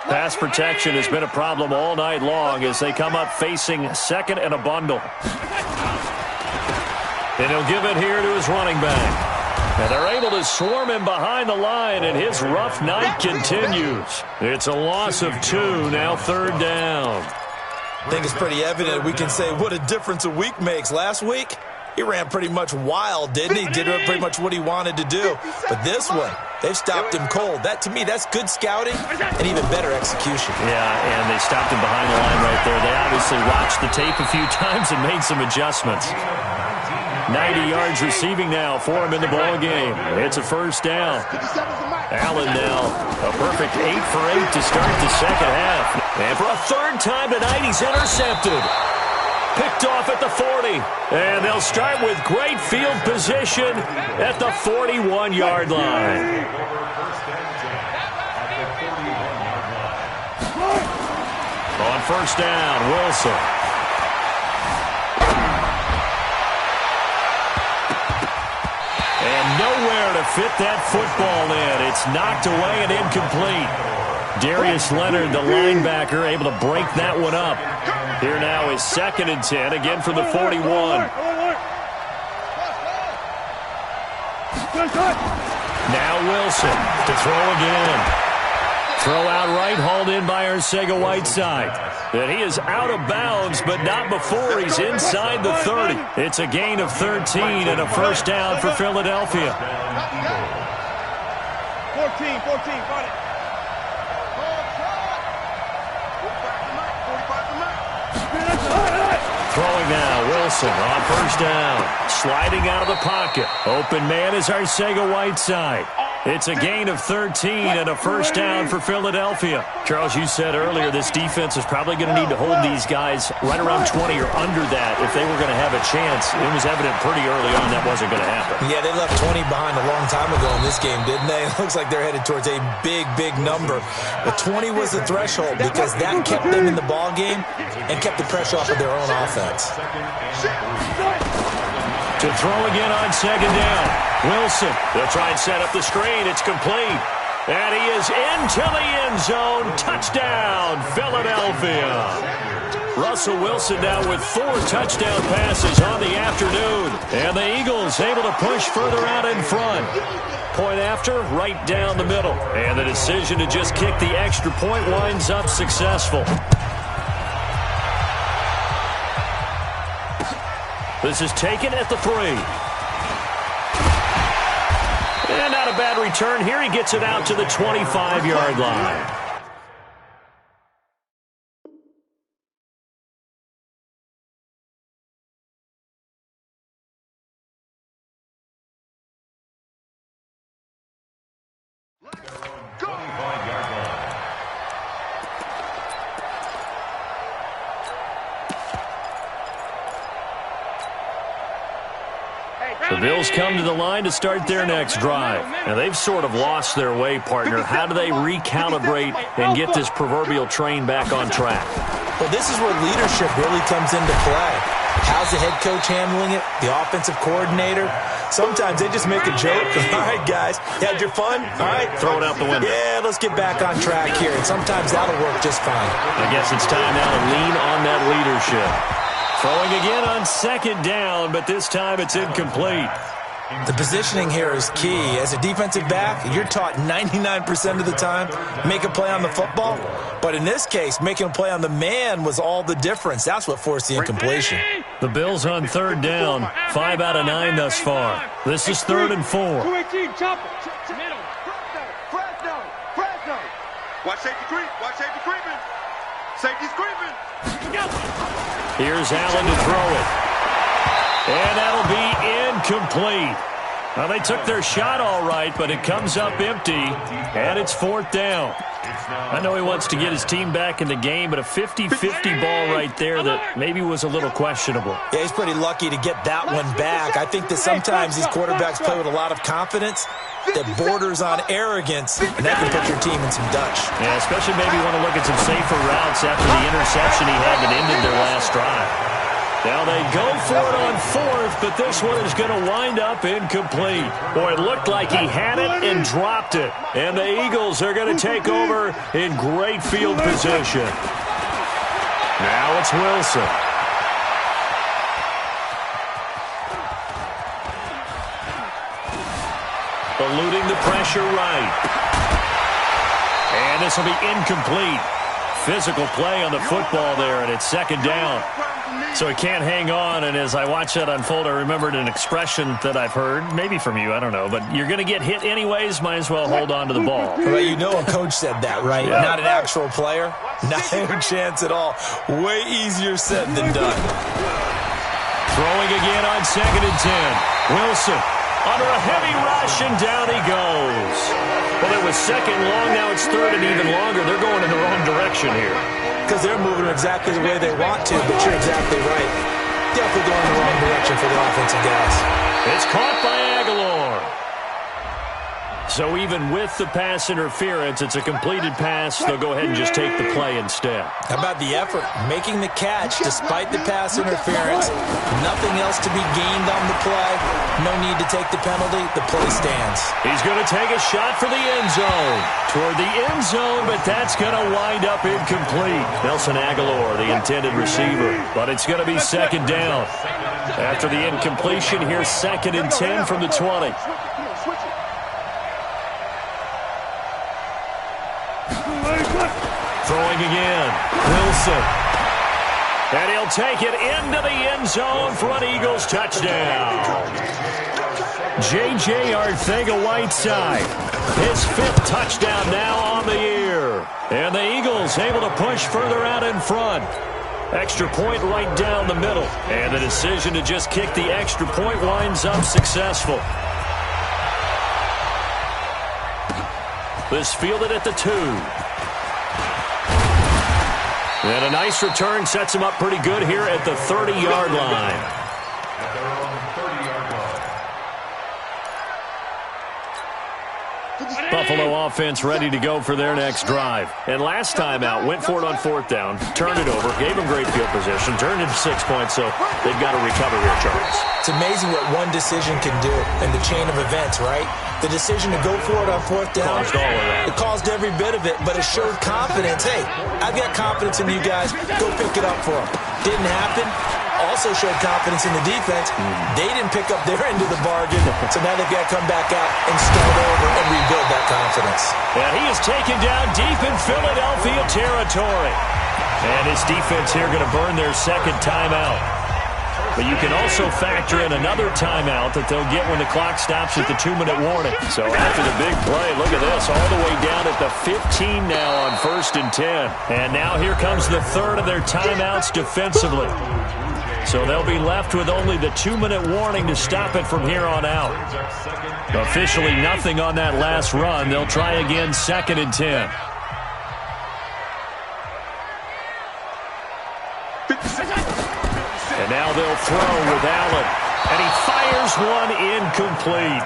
Pass protection has been a problem all night long as they come up facing second and a bundle. And he'll give it here to his running back. And they're able to swarm him behind the line, and his rough night continues. It's a loss of 2, now 3rd down. I think it's pretty evident we can say what a difference a week makes. Last week, he ran pretty much wild, didn't he? Did pretty much what he wanted to do. But this one, they've stopped him cold. That, to me, that's good scouting and even better execution. Yeah, and they stopped him behind the line right there. They obviously watched the tape a few times and made some adjustments. 90 yards receiving now for him in the ball game. It's a 1st down. Allen now a perfect 8 for 8 to start the second half. And for a 3rd time tonight, he's intercepted. Picked off at the 40. And they'll start with great field position at the 41-yard line. On 1st down, Wilson. And nowhere to fit that football in. It's knocked away and incomplete. Darius Leonard, the linebacker, able to break that one up. Here now is 2nd and 10, again from the 41. Now Wilson to throw again. Throw out right, hauled in by Arcega-Whiteside. And he is out of bounds, but not before he's inside the 30. It's a gain of 13 and a 1st down for Philadelphia. 14, got it. Throwing now, Wilson on 1st down. Sliding out of the pocket. Open man is Arcega-Whiteside. It's a gain of 13 and a 1st down for Philadelphia. Charles, you said earlier this defense is probably going to need to hold these guys right around 20 or under that if they were going to have a chance. It was evident pretty early on that wasn't going to happen. Yeah, they left 20 behind a long time ago in this game, didn't they? It looks like they're headed towards a big, big number. But 20 was the threshold because that kept them in the ball game and kept the pressure off of their own offense. To throw again on 2nd down. Wilson, they'll try and set up the screen. It's complete. And he is into the end zone. Touchdown, Philadelphia. Russell Wilson now with 4 touchdown passes on the afternoon. And the Eagles able to push further out in front. Point after, right down the middle. And the decision to just kick the extra point winds up successful. This is taken at the 3. And not a bad return here. He gets it out to the 25-yard line. The Bills come to the line to start their next drive. Now, they've sort of lost their way, partner. How do they recalibrate and get this proverbial train back on track? Well, this is where leadership really comes into play. How's the head coach handling it? The offensive coordinator? Sometimes they just make a joke. All right, guys, you had your fun? All right. Throw it out the window. Yeah, let's get back on track here. And sometimes that'll work just fine. I guess it's time now to lean on that leadership. Throwing again on 2nd down, but this time it's incomplete. The positioning here is key. As a defensive back, you're taught 99% of the time, make a play on the football. But in this case, making a play on the man was all the difference. That's what forced the incompletion. The Bills on 3rd down, 5 out of 9 thus far. This is 3rd and 4. 218, chop it. Middle. Fresno. Watch safety creep. Safety's creeping. Here's Allen to throw it. And that'll be incomplete. Well, they took their shot all right, but it comes up empty, and it's 4th down. I know he wants to get his team back in the game, but a 50-50 ball right there that maybe was a little questionable. Yeah, he's pretty lucky to get that one back. I think that sometimes these quarterbacks play with a lot of confidence that borders on arrogance, and that can put your team in some Dutch. Yeah, especially maybe want to look at some safer routes after the interception he had that ended their last drive. Now they go for it on 4th, but this one is going to wind up incomplete. Boy, it looked like he had it and dropped it. And the Eagles are going to take over in great field position. Now it's Wilson. Eluding the pressure right. And this will be incomplete. Physical play on the football there, and it's 2nd down. So he can't hang on, and as I watch that unfold, I remembered an expression that I've heard, maybe from you, I don't know, but you're going to get hit anyways, might as well hold on to the ball. Well, you know a coach said that, right? Yeah. Not an actual player. Not a chance at all. Way easier said than done. Throwing again on 2nd and 10. Wilson under a heavy rush, and down he goes. Well, it was 2nd long, now it's 3rd and even longer. They're going in the wrong direction here. Because they're moving exactly the way they want to, but you're exactly right. Definitely going in the wrong direction for the offensive guys. It's caught by Aguilar. So even with the pass interference, it's a completed pass. They'll go ahead and just take the play instead. How about the effort? Making the catch despite the pass interference. Nothing else to be gained on the play. No need to take the penalty. The play stands. He's going to take a shot for the end zone. Toward the end zone, but that's going to wind up incomplete. Nelson Aguilar, the intended receiver. But it's going to be 2nd down. After the incompletion, here's 2nd and 10 from the 20. Throwing again. Wilson. And he'll take it into the end zone for an Eagles touchdown. J.J. Arcega-Whiteside. His 5th touchdown now on the year. And the Eagles able to push further out in front. Extra point right down the middle. And the decision to just kick the extra point winds up successful. This fielded at the 2. And a nice return sets him up pretty good here at the 30-yard line. Buffalo offense ready to go for their next drive. And last time out, went for it on 4th down, turned it over, gave them great field position, turned it to 6 points, so they've got to recover here, Charles. It's amazing what one decision can do in the chain of events, right? The decision to go for it on 4th down, caused all of that. It caused every bit of it, but it showed confidence. Hey, I've got confidence in you guys. Go pick it up for them. Didn't happen. Also showed confidence in the defense. They didn't pick up their end of the bargain, so now they've got to come back out and start over and rebuild that confidence. And he is taken down deep in Philadelphia territory. And his defense here going to burn their 2nd timeout. But you can also factor in another timeout that they'll get when the clock stops at the 2-minute warning. So after the big play, look at this, all the way down at the 15 now on 1st and 10. And now here comes the 3rd of their timeouts defensively. So they'll be left with only the 2-minute warning to stop it from here on out. Officially nothing on that last run. They'll try again 2nd and 10. And now they'll throw with Allen. And he fires one incomplete.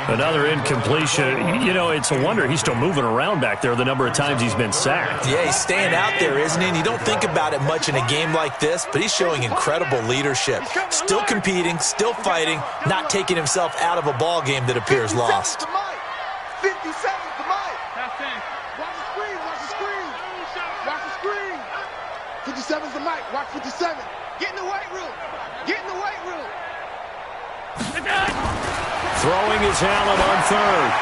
Another incompletion. You know, it's a wonder he's still moving around back there the number of times he's been sacked. Yeah, he's staying out there, isn't he? And you don't think about it much in a game like this, but he's showing incredible leadership. Still competing, still fighting, not taking himself out of a ball game that appears lost. 50 seconds to Mike. Watch the screen, watch the screen. Watch the screen. 57's the Mike, watch 57. Get in the weight room. Get in the weight room. Throwing is Allen on 3rd.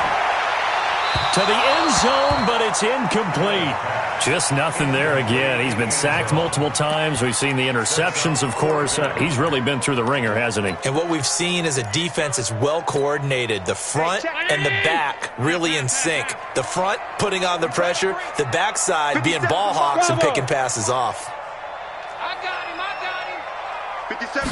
To the end zone, but it's incomplete. Just nothing there again. He's been sacked multiple times. We've seen the interceptions, of course. He's really been through the ringer, hasn't he? And what we've seen is a defense that's well coordinated. The front and the back really in sync. The front putting on the pressure. The backside being ball hawks and picking passes off. I got him. 57.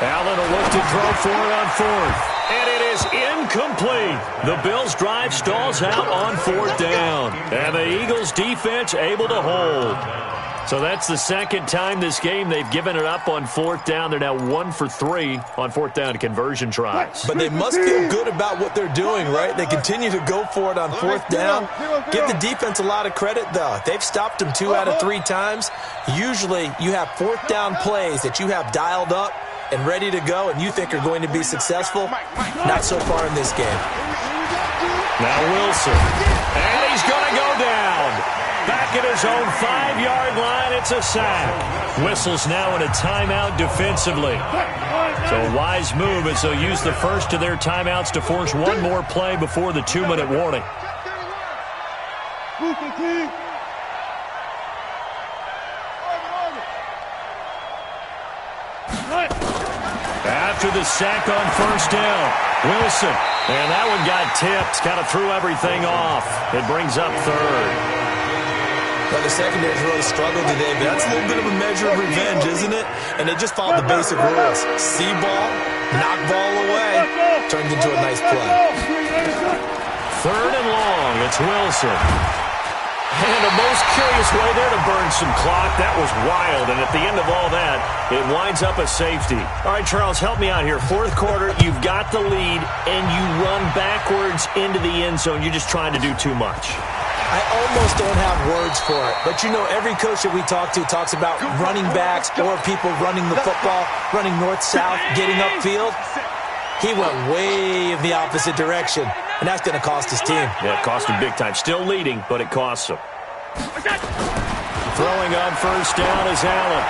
Allen will look to throw for it on fourth. And it is incomplete. The Bills' drive stalls out on fourth down. And the Eagles' defense able to hold. So that's the second time this game they've given it up on fourth down. They're now 1 for 3 on fourth down conversion tries. But they must feel good about what they're doing, right? They continue to go for it on fourth down. Give the defense a lot of credit, though. They've stopped them 2 out of 3 times. Usually you have fourth down plays that you have dialed up and ready to go and you think are going to be successful. Not so far in this game. Now Wilson. And he's going to go down. Back at his own 5-yard line, it's a sack. Whistles now in a timeout defensively. So a wise move as they'll use the first of their timeouts to force one more play before the 2-minute warning. After the sack on first down, Wilson. And that one got tipped, kind of threw everything off. It brings up third. Well, the secondary's really struggled today, but that's a little bit of a measure of revenge, isn't it? And they just followed the basic rules. See ball, knock ball away, turns into a nice play. Third and long, it's Wilson. And a most curious way there to burn some clock. That was wild, and at the end of all that, it winds up a safety. All right, Charles, help me out here. Fourth quarter, you've got the lead, and you run backwards into the end zone. You're just trying to do too much. I almost don't have words for it. But, you know, every coach that we talk to talks about running backs or people running the football, running north-south, getting upfield. He went way in the opposite direction, and that's going to cost his team. Yeah, it cost him big time. Still leading, but it costs him. Throwing on first down is Allen.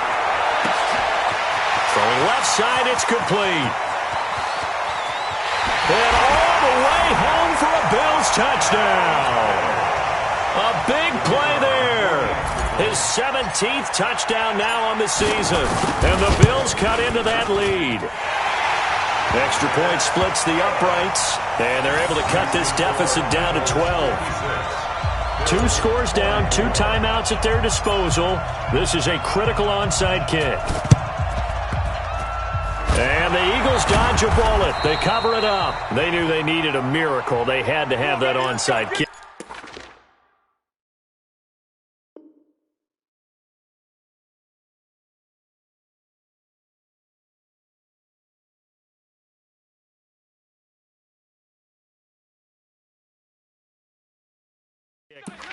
Throwing left side, it's complete. And all the way home for a Bills touchdown. A big play there. His 17th touchdown now on the season. And the Bills cut into that lead. Extra point splits the uprights. And they're able to cut this deficit down to 12. 2 scores down, 2 timeouts at their disposal. This is a critical onside kick. And the Eagles dodge a bullet. They cover it up. They knew they needed a miracle. They had to have that onside kick.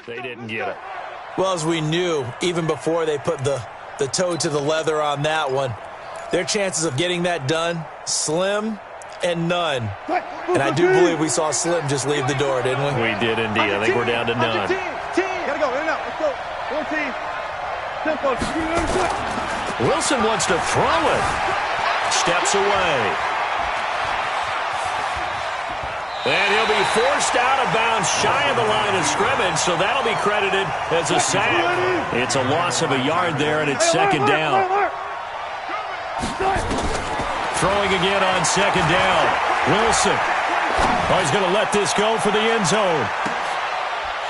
They didn't get it. Well, as we knew, even before they put the toe to the leather on that one, their chances of getting that done, slim and none. And I do believe we saw Slim just leave the door, didn't we? We did indeed. I think we're down to none. Gotta go, in and out. Let's go. 14. Tempo. Wilson wants to throw it. Steps away. And he'll be forced out of bounds shy of the line of scrimmage, so that'll be credited as a sack. It's a loss of a yard there, and it's second down. Throwing again on second down. Wilson. Oh, he's going to let this go for the end zone.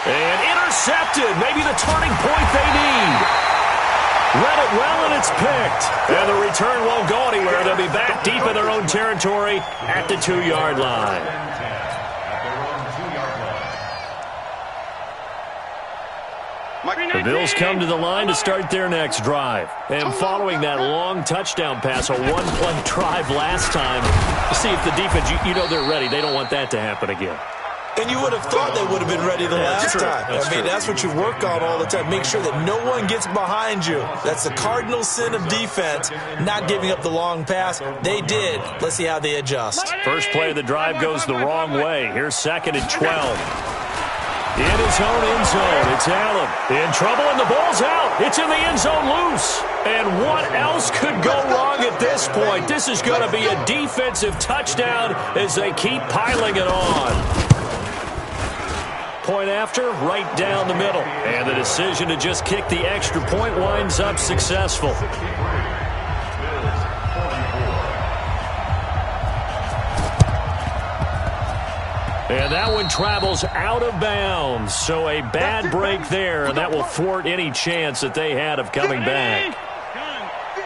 And intercepted. Maybe the turning point they need. Read it well, and it's picked. And the return won't go anywhere. They'll be back deep in their own territory at the 2-yard line. The Bills come to the line to start their next drive. And following that long touchdown pass, a one-play drive last time, to see if the defense, you know they're ready. They don't want that to happen again. And you would have thought they would have been ready the last time. I mean, that's what you work on all the time. Make sure that no one gets behind you. That's the cardinal sin of defense, not giving up the long pass. They did. Let's see how they adjust. First play of the drive goes the wrong way. Here's second and 12. In his own end zone, it's Allen. In trouble, and the ball's out. It's in the end zone loose. And what else could go wrong at this point? This is going to be a defensive touchdown as they keep piling it on. Point after, right down the middle. And the decision to just kick the extra point winds up successful. And that one travels out of bounds. So a bad break there, and that will thwart any chance that they had of coming back.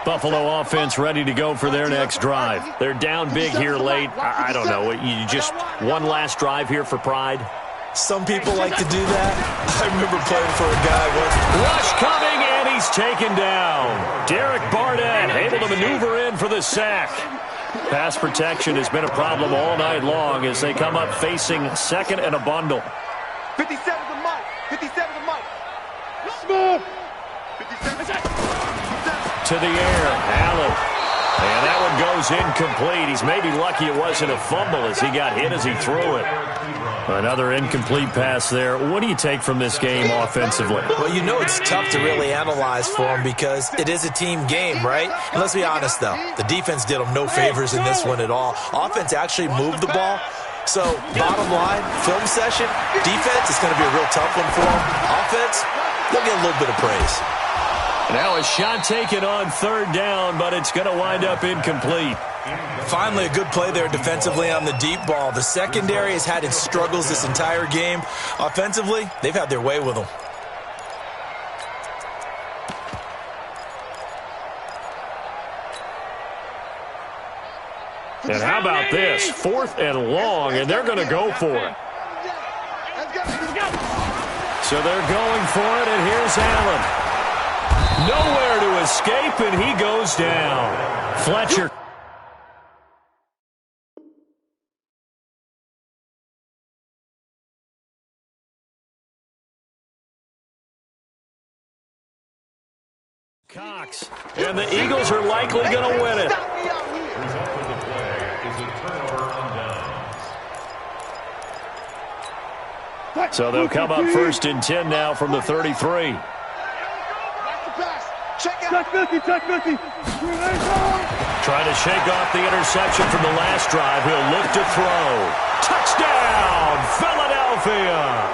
Buffalo offense ready to go for their next drive. They're down big here late. I don't know. You just one last drive here for pride? Some people like to do that. I remember playing for a guy once. Rush coming, and he's taken down. Derek Barnett able to maneuver in for the sack. Pass protection has been a problem all night long as they come up facing second and a bundle. 57 to Mike. 57 to Mike. Smooth. 57. To the air, Allen. And that one goes incomplete. He's maybe lucky it wasn't a fumble as he got hit as he threw it. Another incomplete pass there. What do you take from this game offensively? Well, you know it's tough to really analyze for them because it is a team game, right? And let's be honest, though. The defense did them no favors in this one at all. Offense actually moved the ball. So, bottom line, film session, defense is going to be a real tough one for them. Offense, they'll get a little bit of praise. Now a shot taken on third down, but it's going to wind up incomplete. Finally, a good play there defensively on the deep ball. The secondary has had its struggles this entire game. Offensively, they've had their way with them. And how about this? 4th and long, and they're going to go for it. So they're going for it, and here's Allen. Nowhere to escape, and he goes down. Fletcher. Cox. And the Eagles are likely going to win it. So they'll come up 1st and 10 now from the 33. Check 50, check 50. Trying to shake off the interception from the last drive. He'll look to throw. Touchdown, Philadelphia.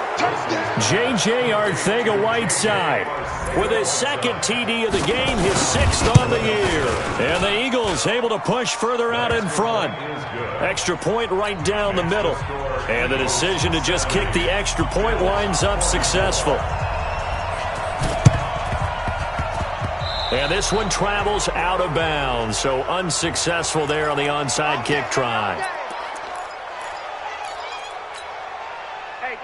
J.J. Arcega-Whiteside with his 2nd TD of the game, his 6th on the year. And the Eagles able to push further out in front. Extra point right down the middle. And the decision to just kick the extra point winds up successful. And this one travels out of bounds, so unsuccessful there on the onside kick try. Hey,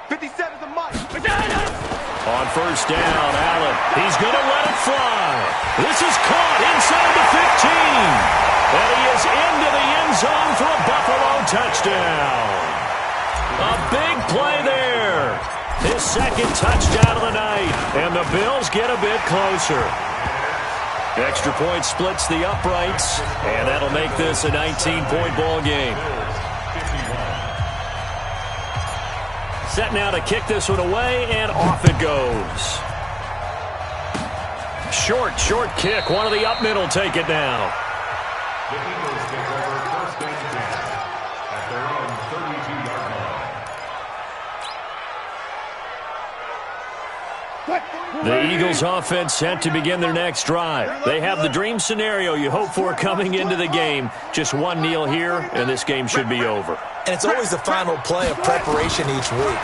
57 to Mike. On 1st down, Allen. He's going to let it fly. This is caught inside the 15. And he is into the end zone for a Buffalo touchdown. A big play there. His 2nd touchdown of the night. And the Bills get a bit closer. Extra point splits the uprights. And that'll make this a 19-point ball game. Set now to kick this one away, and off it goes. Short kick. One of the up middle take it down. The Eagles take over 1st and 10 at their own 32-yard line. The Eagles offense set to begin their next drive. They have the dream scenario you hope for coming into the game. Just one kneel here, and this game should be over. And it's always the final play of preparation each week.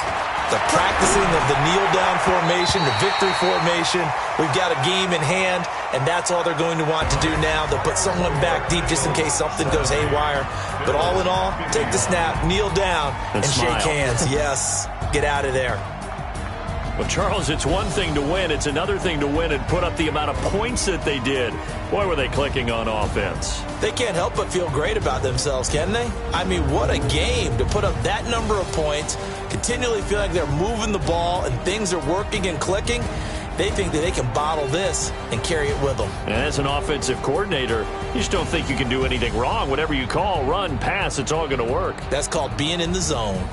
The practicing of the kneel-down formation, the victory formation. We've got a game in hand, and that's all they're going to want to do now. They'll put someone back deep just in case something goes haywire. But all in all, take the snap, kneel down, and shake hands. Yes, get out of there. Well, Charles, it's one thing to win. It's another thing to win and put up the amount of points that they did. Boy, were they clicking on offense. They can't help but feel great about themselves, can they? I mean, what a game to put up that number of points, continually feel like they're moving the ball and things are working and clicking. They think that they can bottle this and carry it with them. And as an offensive coordinator, you just don't think you can do anything wrong. Whatever you call, run, pass, it's all going to work. That's called being in the zone.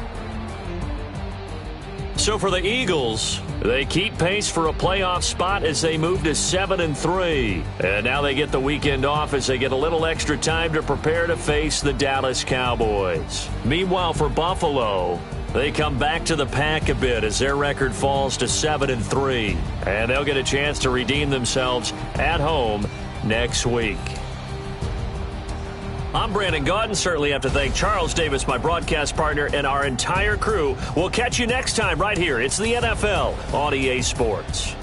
So for the Eagles, they keep pace for a playoff spot as they move to 7-3. And now they get the weekend off as they get a little extra time to prepare to face the Dallas Cowboys. Meanwhile, for Buffalo, they come back to the pack a bit as their record falls to 7-3. And they'll get a chance to redeem themselves at home next week. I'm Brandon Gaudin. Certainly have to thank Charles Davis, my broadcast partner, and our entire crew. We'll catch you next time right here. It's the NFL on EA Sports.